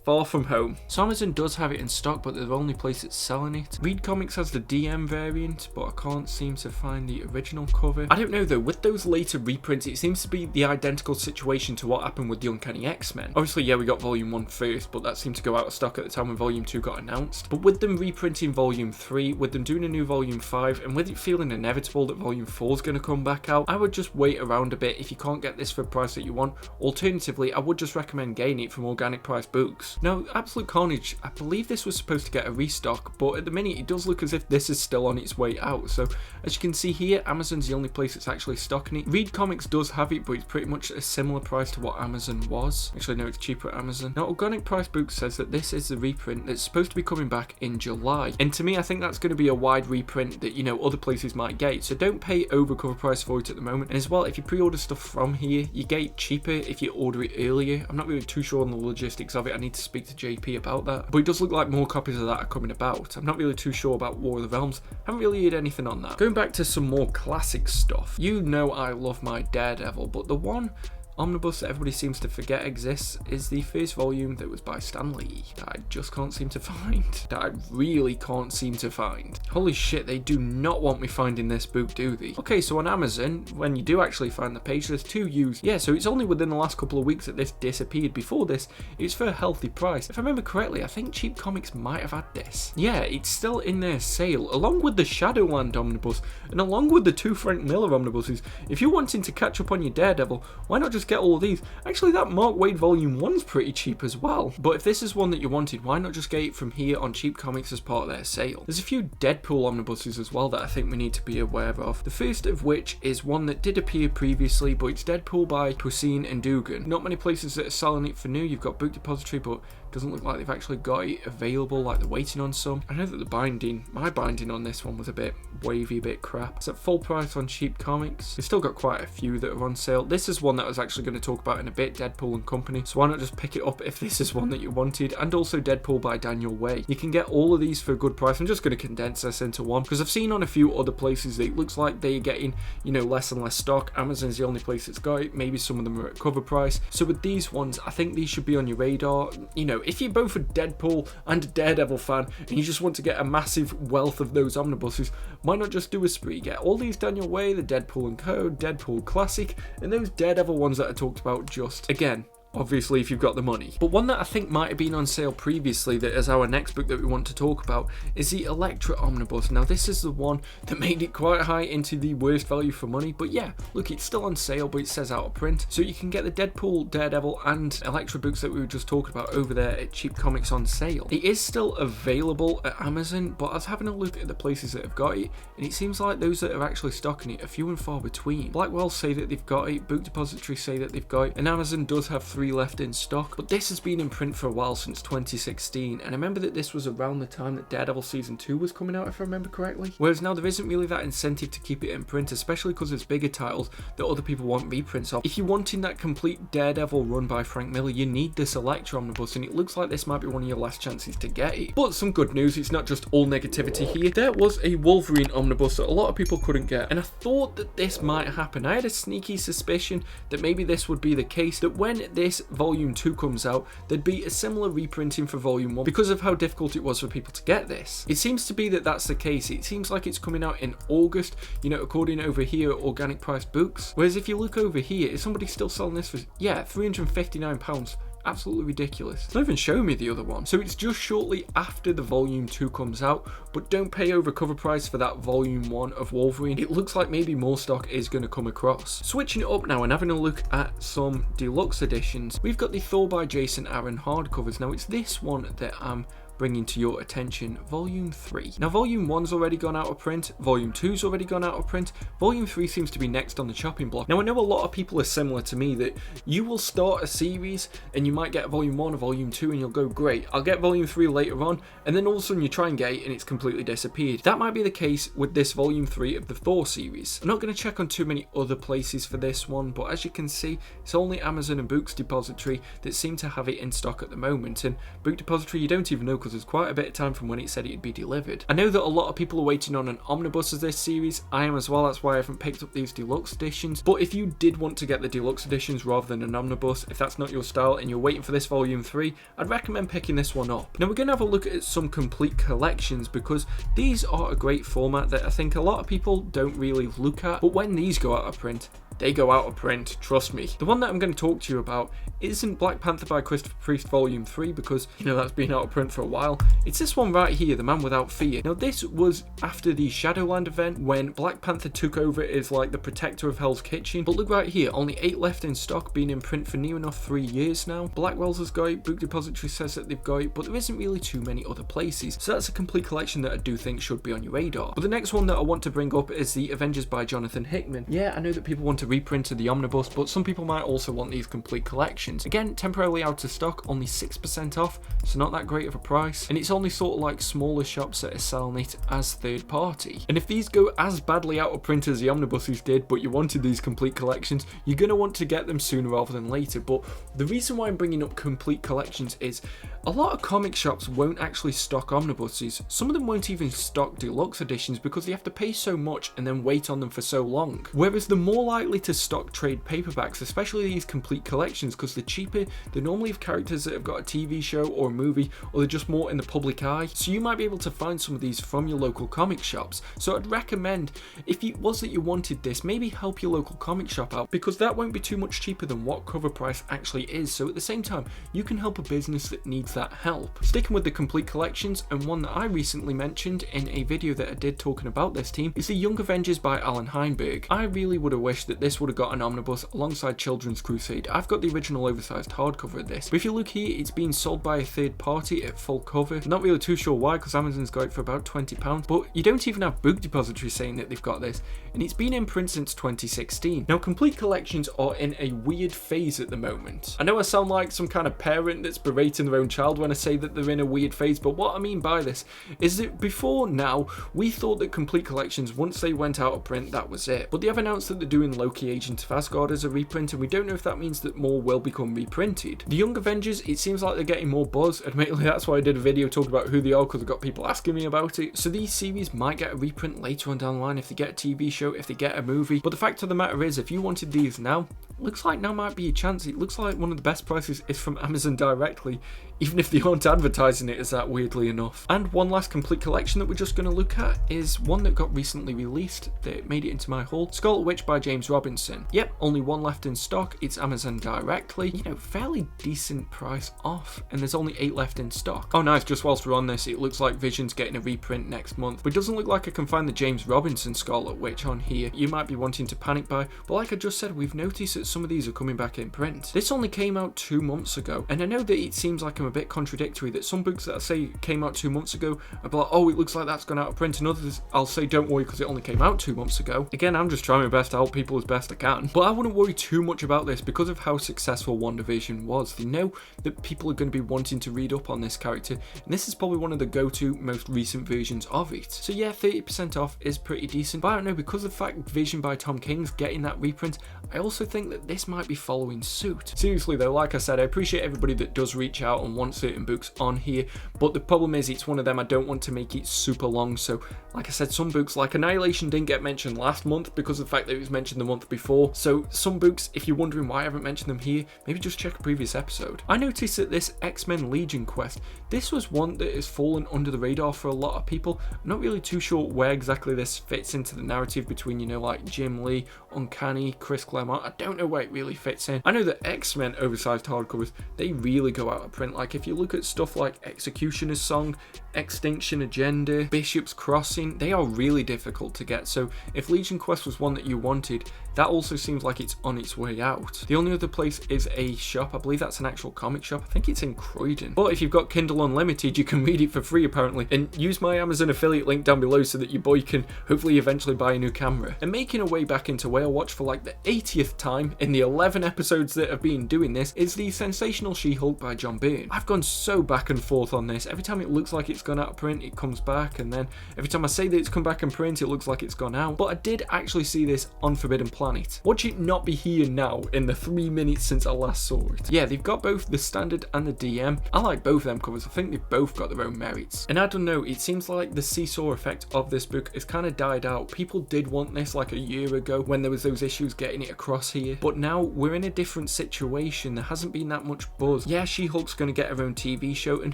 far from home. So Amazon does have it in stock, but they're the only place that's selling it. Reed Comics has the DM variant, but I can't seem to find the original cover. I don't know though, with those later reprints, it seems to be the identical situation to what happened with the Uncanny X-Men. Obviously, yeah, we got Volume 1 first, but that seemed to go out of stock at the time when Volume 2 got announced. But with them reprinting Volume 3, with them doing a new Volume 5, and with it feeling inevitable that Volume 4 is going to come back out, I would just wait around a bit if you can't get this for a price that you want. Alternatively, I would just recommend getting it from organic price books. Now, Absolute Carnage, I believe this was supposed to get a restock, but at the minute it does look as if this is still on its way out. So as you can see here, Amazon's the only place that's actually stocking it. Reed Comics does have it, but it's pretty much a similar price to what Amazon was. Actually, no, it's cheaper at Amazon. Now, Organic Price Books says that this is the reprint that's supposed to be coming back in July. And to me, I think that's going to be a wide reprint that, you know, other places might get. So don't pay over cover price for it at the moment. And as well, if you pre-order stuff from here, you get it cheaper if you order it earlier. I'm not really too sure on the logistics of it. I need to speak to JP about that, but it does look like more copies of that are coming about. I'm not really too sure about War of the Realms. Haven't really heard anything on that. Going back to some more classic stuff, you know I love my Daredevil, but the one omnibus that everybody seems to forget exists is the first volume that was by Stan Lee that I just can't seem to find. That I really can't seem to find. Holy shit, they do not want me finding this book, do they? Okay, so on Amazon, when you do actually find the page, there's 2 used. Yeah, so it's only within the last couple of weeks that this disappeared. Before this, it was for a healthy price. If I remember correctly, I think Cheap Comics might have had this. Yeah, it's still in their sale, along with the Shadowland omnibus, and along with the 2 Frank Miller omnibuses. If you're wanting to catch up on your Daredevil, why not just get all of these? Actually, that Mark Waid Volume 1's pretty cheap as well. But if this is one that you wanted, why not just get it from here on Cheap Comics as part of their sale? There's a few Deadpool omnibuses as well that I think we need to be aware of. The first of which is one that did appear previously, but it's Deadpool by Toussaint and Dugan. Not many places that are selling it for new. You've got Book Depository, but doesn't look like they've actually got it available, like they're waiting on some. I know that the binding, my binding on this one was a bit wavy, a bit crap. It's at full price on Cheap Comics. We've still got quite a few that are on sale. This is one that I was actually going to talk about in a bit, Deadpool and Company. So why not just pick it up if this is one that you wanted? And also Deadpool by Daniel Way. You can get all of these for a good price. I'm just going to condense this into one because I've seen on a few other places that it looks like they're getting, you know, less and less stock. Amazon's the only place that's got it. Maybe some of them are at cover price. So with these ones, I think these should be on your radar. You know, if you're both a Deadpool and a Daredevil fan and you just want to get a massive wealth of those omnibuses, why not just do a spree? Get all these Daniel Way, the Deadpool and Co, Deadpool Classic, and those Daredevil ones that I talked about just, again, obviously if you've got the money. But one that I think might have been on sale previously, that is our next book that we want to talk about, is the Elektra Omnibus. Now this is the one that made it quite high into the worst value for money, but yeah, look, it's still on sale, but it says out of print. So you can get the Deadpool, Daredevil and Elektra books that we were just talking about over there at Cheap Comics on sale. It is still available at Amazon, but I was having a look at the places that have got it, and it seems like those that are actually stocking it are few and far between. Blackwell say that they've got it, Book Depository say that they've got it, and Amazon does have 3 left in stock, but this has been in print for a while, since 2016, and I remember that this was around the time that Daredevil Season 2 was coming out, if I remember correctly. Whereas now there isn't really that incentive to keep it in print, especially because there's bigger titles that other people want reprints of. If you're wanting that complete Daredevil run by Frank Miller, you need this Elektra Omnibus, and it looks like this might be one of your last chances to get it. But some good news, it's not just all negativity here. There was a Wolverine Omnibus that a lot of people couldn't get, and I thought that this might happen. I had a sneaky suspicion that maybe this would be the case, that when this Volume 2 comes out, there'd be a similar reprinting for Volume 1 because of how difficult it was for people to get this. It seems to be that that's the case. It seems like it's coming out in August, you know, according over here at Organic Price Books. Whereas if you look over here, is somebody still selling this for, yeah, £359? Absolutely ridiculous. It's not even showing me the other one. So it's just shortly after the Volume 2 comes out, but don't pay over cover price for that Volume 1 of Wolverine. It looks like maybe more stock is going to come across. Switching it up now and having a look at some deluxe editions, we've got the Thor by Jason Aaron hardcovers. Now it's this one that I'm bringing to your attention Volume 3. Now Volume 1's already gone out of print, Volume 2's already gone out of print, Volume 3 seems to be next on the chopping block. Now I know a lot of people are similar to me, that you will start a series and you might get Volume 1 or Volume 2 and you'll go, great, I'll get Volume 3 later on, and then all of a sudden you try and get it and it's completely disappeared. That might be the case with this Volume 3 of the Thor series. I'm not going to check on too many other places for this one, but as you can see, it's only Amazon and Books Depository that seem to have it in stock at the moment, and Book Depository you don't even know because there's quite a bit of time from when it said it'd be delivered. I know that a lot of people are waiting on an Omnibus of this series, I am as well, that's why I haven't picked up these deluxe editions, but if you did want to get the deluxe editions rather than an Omnibus, if that's not your style and you're waiting for this Volume 3, I'd recommend picking this one up. Now we're going to have a look at some complete collections because these are a great format that I think a lot of people don't really look at, but when these go out of print, they go out of print, trust me. The one that I'm going to talk to you about isn't Black Panther by Christopher Priest Volume 3 because, you know, that's been out of print for a while. It's this one right here, The Man Without Fear. Now this was after the Shadowland event when Black Panther took over as like the protector of Hell's Kitchen. But look right here, only 8 left in stock, been in print for near enough 3 years now. Blackwell's has got it, Book Depository says that they've got it, but there isn't really too many other places. So that's a complete collection that I do think should be on your radar. But the next one that I want to bring up is the Avengers by Jonathan Hickman. Yeah, I know that people want to reprint the Omnibus, but some people might also want these complete collections. Again, temporarily out of stock, only 6% off, so not that great of a price, and it's only sort of like smaller shops that are selling it as third party. And if these go as badly out of print as the Omnibuses did, but you wanted these complete collections, you're going to want to get them sooner rather than later. But the reason why I'm bringing up complete collections is a lot of comic shops won't actually stock Omnibuses. Some of them won't even stock deluxe editions because they have to pay so much and then wait on them for so long. Whereas they're more likely to stock trade paperbacks, especially these complete collections, because they're cheaper, they normally have characters that have got a TV show or a movie, or they're just more in the public eye, so you might be able to find some of these from your local comic shops. So I'd recommend, if it was that you wanted this, maybe help your local comic shop out, because that won't be too much cheaper than what cover price actually is, so at the same time you can help a business that needs that help. Sticking with the complete collections, and one that I recently mentioned in a video that I did talking about this team, is the Young Avengers by Alan Heinberg. I really would have wished that this would have got an Omnibus alongside Children's Crusade. I've got the original oversized hardcover of this, but if you look here, it's being sold by a third party at full cover. Not really too sure why, because Amazon's got it for about £20, but you don't even have Book Depository saying that they've got this, and it's been in print since 2016. Now complete collections are in a weird phase at the moment. I know I sound like some kind of parent that's berating their own child when I say that they're in a weird phase, but what I mean by this is that before now, we thought that complete collections, once they went out of print, that was it. But they have announced that they're doing Loki Agent of Asgard as a reprint, and we don't know if that means that more will become reprinted. The Young Avengers, it seems like they're getting more buzz. Admittedly, that's why I did a video talking about who they are, because I got people asking me about it. So these series might get a reprint later on down the line if they get a TV show, if they get a movie. But the fact of the matter is, if you wanted these now, looks like now might be a chance. It looks like one of the best prices is from Amazon directly, even if they aren't advertising it as that, weirdly enough. And one last complete collection that we're just going to look at is one that got recently released that made it into my haul, Scarlet Witch by James Robinson. Yep, only one left in stock. It's Amazon directly, you know, fairly decent price off, and there's only 8 left in stock. Oh nice, just whilst we're on this, it looks like Vision's getting a reprint next month, but it doesn't look like I can find the James Robinson Scarlet Witch on here. You might be wanting to panic buy, but like I just said, we've noticed that some of these are coming back in print. This only came out 2 months ago, and I know that it seems like I'm a bit contradictory, that some books that I say came out 2 months ago, I'll be like, oh, it looks like that's gone out of print, and others I'll say don't worry because it only came out 2 months ago. Again, I'm just trying my best to help people as best I can, but I wouldn't worry too much about this because of how successful WandaVision was. They know that people are going to be wanting to read up on this character, and this is probably one of the go-to most recent versions of it. So yeah, 30% off is pretty decent, but I don't know, because of the fact Vision by Tom King's getting that reprint, I also think that this might be following suit. Seriously though, like I said, I appreciate everybody that does reach out and want certain books on here, but the problem is it's one of them I don't want to make it super long. So like I said, some books like Annihilation didn't get mentioned last month because of the fact that it was mentioned the month before. So some books, if you're wondering why I haven't mentioned them here, maybe just check a previous episode. I noticed that this X-Men Legion quest, this was one that has fallen under the radar for a lot of people. I'm not really too sure where exactly this fits into the narrative between, you know, like Jim Lee, Uncanny, Chris Claremont. I don't know where it really fits in. I know that X-Men oversized hardcovers, they really go out of print. Like if you look at stuff like Executioner's Song, Extinction Agenda, Bishop's Crossing, they are really difficult to get. So if Legion Quest was one that you wanted, that also seems like it's on its way out. The only other place is a shop, I believe that's an actual comic shop, I think it's in Croydon. But if you've got Kindle Unlimited, you can read it for free apparently, and use my Amazon affiliate link down below so that your boy can hopefully eventually buy a new camera. And making a way back into Whale Watch for like the 80th time in the 11 episodes that have been doing this is the Sensational She-Hulk by John Byrne. I've gone so back and forth on this. Every time it looks like it's gone out of print, it comes back, and then every time I say that it's come back in print, it looks like it's gone out. But I did actually see this on Forbidden Planet. Watch it not be here now in the 3 minutes since I last saw it. Yeah, they've got both the standard and the DM. I like both of them covers. I think they've both got their own merits. And I don't know, it seems like the seesaw effect of this book has kind of died out. People did want this like a year ago when there was those issues getting it across here, but now we're in a different situation. There hasn't been that much buzz. Yeah, She-Hulk's going to get her own TV show, and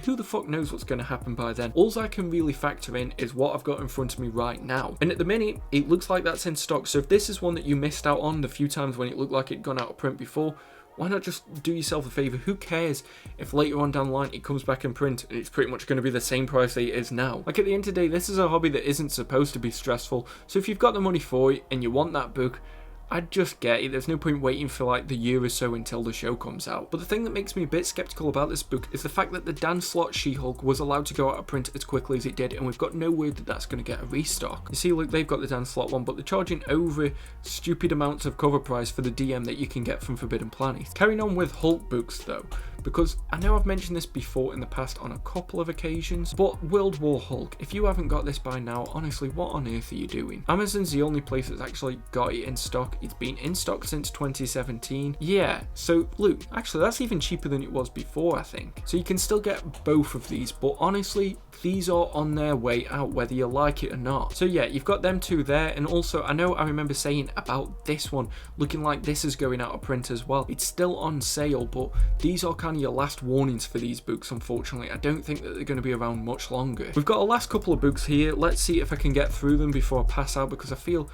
who the fuck knows what's going to happen by then. All I can really factor in is what I've got in front of me right now, and at the minute it looks like that's in stock. So if this is one that you missed out on the few times when it looked like it'd gone out of print before, why not just do yourself a favour? Who cares if later on down the line it comes back in print and it's pretty much going to be the same price that it is now? Like at the end of the day, this is a hobby that isn't supposed to be stressful. So if you've got the money for it and you want that book, I'd just get it. There's no point waiting for like the year or so until the show comes out. But the thing that makes me a bit skeptical about this book is the fact that the Dan Slott She-Hulk was allowed to go out of print as quickly as it did, and we've got no word that that's going to get a restock. You see, look, they've got the Dan Slott one, but they're charging over stupid amounts of cover price for the DM that you can get from Forbidden Planet. Carrying on with Hulk books though, because I know I've mentioned this before in the past on a couple of occasions, but World War Hulk, if you haven't got this by now, honestly, what on earth are you doing? Amazon's the only place that's actually got it in stock. It's been in stock since 2017. Yeah, so look, actually that's even cheaper than it was before, I think. So you can still get both of these, but honestly, these are on their way out whether you like it or not. So yeah, you've got them two there, and also I know I remember saying about this one looking like this is going out of print as well. It's still on sale, but these are kind of your last warnings for these books, unfortunately. I don't think that they're going to be around much longer. We've got a last couple of books here. Let's see if I can get through them before I pass out, because I feel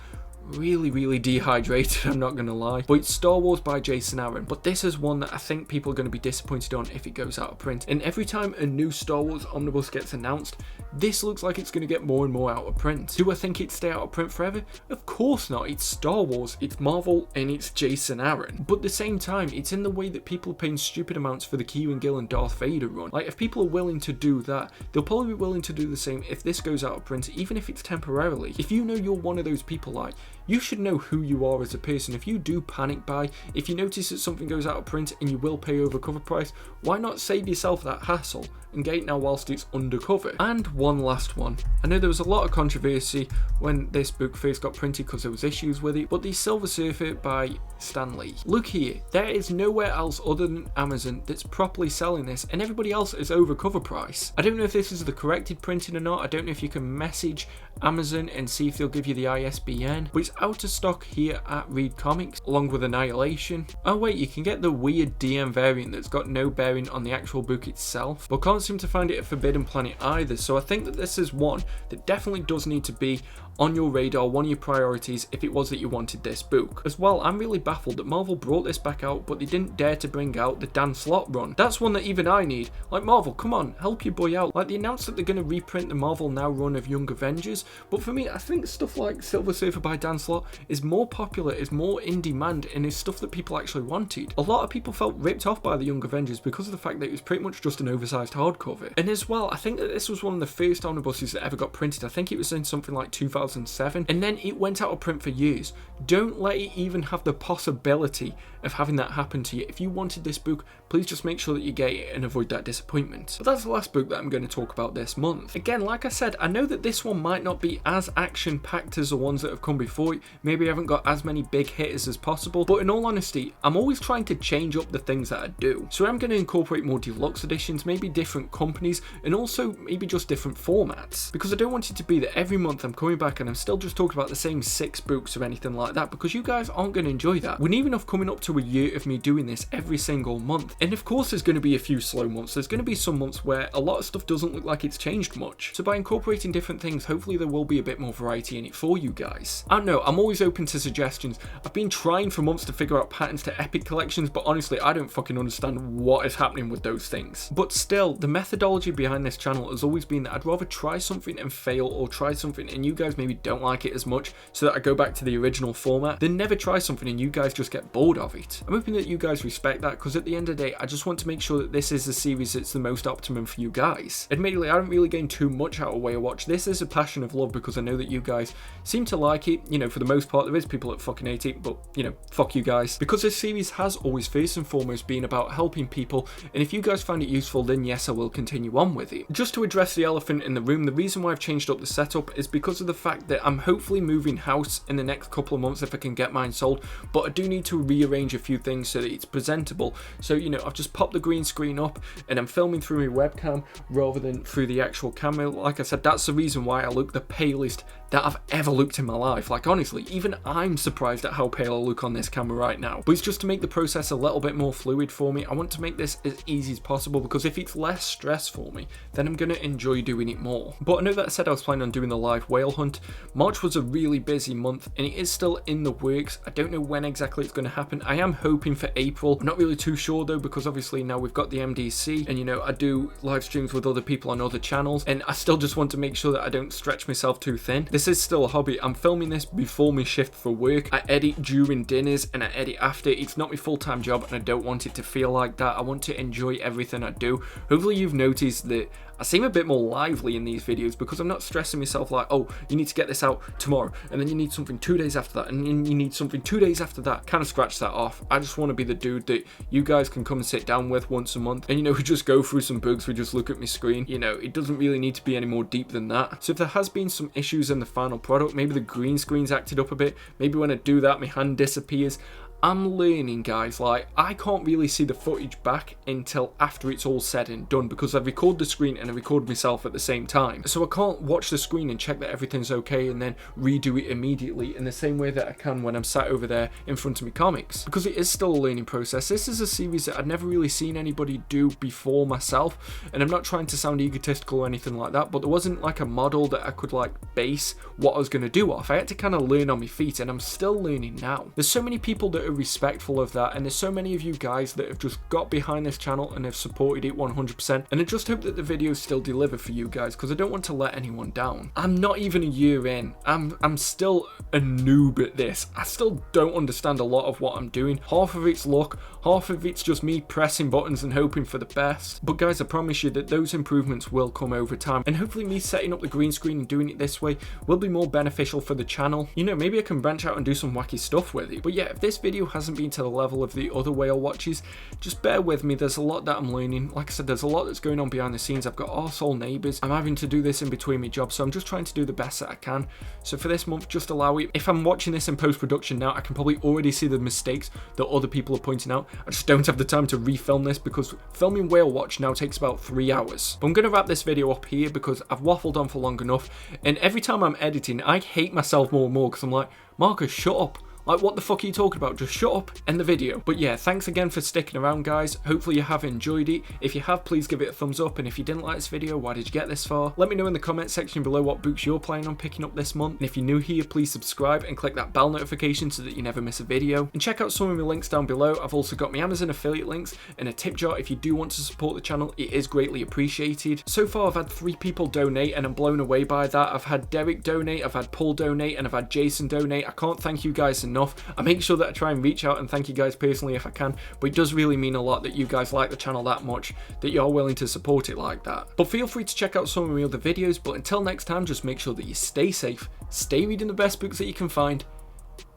really dehydrated, I'm not gonna lie. But it's Star Wars by Jason Aaron, but this is one that I think people are going to be disappointed on if it goes out of print. And every time a new Star Wars omnibus gets announced, this looks like it's going to get more and more out of print. Do I think it'd stay out of print forever? Of course not. It's Star Wars, it's Marvel, and it's Jason Aaron. But at the same time, it's in the way that people are paying stupid amounts for the Kieran Gill and Darth Vader run. Like, if people are willing to do that, they'll probably be willing to do the same if this goes out of print, even if it's temporarily. If you know you're one of those people, like, you should know who you are as a person. If you do panic buy, if you notice that something goes out of print and you will pay over cover price, why not save yourself that hassle and get it now whilst it's undercover? And one last one. I know there was a lot of controversy when this book first got printed because there was issues with it, but the Silver Surfer by Stan Lee. Look here, there is nowhere else other than Amazon that's properly selling this, and everybody else is over cover price. I don't know if this is the corrected printing or not. I don't know if you can message Amazon and see if they'll give you the ISBN, but it's out of stock here at Read Comics along with Annihilation. Oh wait, you can get the weird DM variant that's got no bearing on the actual book itself, but can't seem to find it at Forbidden Planet either. So I think that this is one that definitely does need to be on your radar, one of your priorities if it was that you wanted this book. As well, I'm really baffled that Marvel brought this back out, but they didn't dare to bring out the Dan Slott run. That's one that even I need. Like, Marvel, come on, help your boy out. Like, they announced that they're going to reprint the Marvel Now run of Young Avengers, but for me, I think stuff like Silver Surfer by Dan Slott is more popular, is more in demand, and is stuff that people actually wanted. A lot of people felt ripped off by the Young Avengers because of the fact that it was pretty much just an oversized hardcover. And as well, I think that this was one of the first omnibuses that ever got printed. I think it was in something like 2007, and then it went out of print for years. Don't let it even have the possibility of having that happen to you. If you wanted this book, please just make sure that you get it and avoid that disappointment. But that's the last book that I'm going to talk about this month. Again, like I said, I know that this one might not be as action-packed as the ones that have come before it. Maybe I haven't got as many big hitters as possible, but in all honesty, I'm always trying to change up the things that I do. So I'm going to incorporate more deluxe editions, maybe different companies, and also maybe just different formats. Because I don't want it to be that every month I'm coming back and I'm still just talking about the same 6 books or anything like that, because you guys aren't going to enjoy that. We're near enough coming up to a year of me doing this every single month, and of course there's going to be a few slow months. There's going to be some months where a lot of stuff doesn't look like it's changed much. So by incorporating different things, hopefully there will be a bit more variety in it for you guys. I don't know, I'm always open to suggestions. I've been trying for months to figure out patterns to epic collections, but honestly, I don't fucking understand what is happening with those things. But still, the methodology behind this channel has always been that I'd rather try something and fail, or try something and you guys maybe don't like it as much so that I go back to the original format, than never try something and you guys just get bored of it. I'm hoping that you guys respect that, because at the end of the day, I just want to make sure that this is a series that's the most optimum for you guys. Admittedly, I don't really gain too much out of Whale Watch. This is a passion of love because I know that you guys seem to like it. You know, for the most part, there is people that fucking hate it, but you know, fuck you guys. Because this series has always first and foremost been about helping people, and if you guys find it useful, then yes, I will continue on with it. Just to address the elephant in the room, the reason why I've changed up the setup is because of the fact that I'm hopefully moving house in the next couple of months if I can get mine sold, but I do need to rearrange a few things so that it's presentable. So, you know, I've just popped the green screen up and I'm filming through my webcam rather than through the actual camera. Like I said, that's the reason why I look the palest that I've ever looked in my life. Like, honestly, even I'm surprised at how pale I look on this camera right now. But it's just to make the process a little bit more fluid for me. I want to make this as easy as possible, because if it's less stress for me, then I'm going to enjoy doing it more. But I know that I said I was planning on doing the live whale hunt. March was a really busy month and it is still in the works. I don't know when exactly it's going to happen. I am hoping for April. I'm not really too sure though, because obviously now we've got the MDC and, you know, I do live streams with other people on other channels, and I still just want to make sure that I don't stretch myself too thin. This is still a hobby. I'm filming this before my shift for work. I edit during dinners and I edit after. It's not my full-time job and I don't want it to feel like that. I want to enjoy everything I do. Hopefully you've noticed that I seem a bit more lively in these videos, because I'm not stressing myself like, oh, you need to get this out tomorrow, and then you need something 2 days after that, and then you need something 2 days after that. Kind of scratch that off. I just want to be the dude that you guys can come and sit down with once a month, and, you know, we just go through some bugs, we just look at my screen. You know, it doesn't really need to be any more deep than that. So if there has been some issues in the final product, maybe the green screen's acted up a bit, maybe when I do that my hand disappears, I'm learning, guys. Like, I can't really see the footage back until after it's all said and done, because I record the screen and I record myself at the same time. So I can't watch the screen and check that everything's okay and then redo it immediately in the same way that I can when I'm sat over there in front of me comics, because it is still a learning process. This is a series that I'd never really seen anybody do before myself, and I'm not trying to sound egotistical or anything like that, but there wasn't like a model that I could like base what I was going to do off. I had to kind of learn on my feet, and I'm still learning now. There's so many people that are respectful of that, and there's so many of you guys that have just got behind this channel and have supported it 100%, and I just hope that the videos still deliver for you guys, because I don't want to let anyone down. I'm not even a year in. I'm still a noob at this. I still don't understand a lot of what I'm doing. Half of it's luck, half of it's just me pressing buttons and hoping for the best. But guys, I promise you that those improvements will come over time, and hopefully me setting up the green screen and doing it this way will be more beneficial for the channel. You know, maybe I can branch out and do some wacky stuff with it. But yeah, if this video hasn't been to the level of the other whale watches, just bear with me. There's a lot that I'm learning. Like I said, there's a lot that's going on behind the scenes. I've got arsehole neighbours. I'm having to do this in between my jobs, so I'm just trying to do the best that I can. So for this month, just allow it. If I'm watching this in post-production now, I can probably already see the mistakes that other people are pointing out. I just don't have the time to refilm this, because filming Whale Watch now takes about 3 hours. But I'm going to wrap this video up here because I've waffled on for long enough, and every time I'm editing, I hate myself more and more, because I'm like, Marcus, shut up. Like, what the fuck are you talking about? Just shut up, end the video. But yeah, thanks again for sticking around, guys. Hopefully you have enjoyed it. If you have, please give it a thumbs up. And if you didn't like this video, why did you get this far? Let me know in the comment section below what books you're planning on picking up this month. And if you're new here, please subscribe and click that bell notification so that you never miss a video. And check out some of my links down below. I've also got my Amazon affiliate links and a tip jar if you do want to support the channel. It is greatly appreciated. So far, I've had 3 people donate and I'm blown away by that. I've had Derek donate, I've had Paul donate, and I've had Jason donate. I can't thank you guys enough. I make sure that I try and reach out and thank you guys personally if I can, but it does really mean a lot that you guys like the channel that much, that you're willing to support it like that. But feel free to check out some of my other videos, but until next time, just make sure that you stay safe, stay reading the best books that you can find,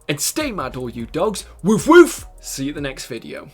and stay mad, all you dogs. Woof woof! See you at the next video.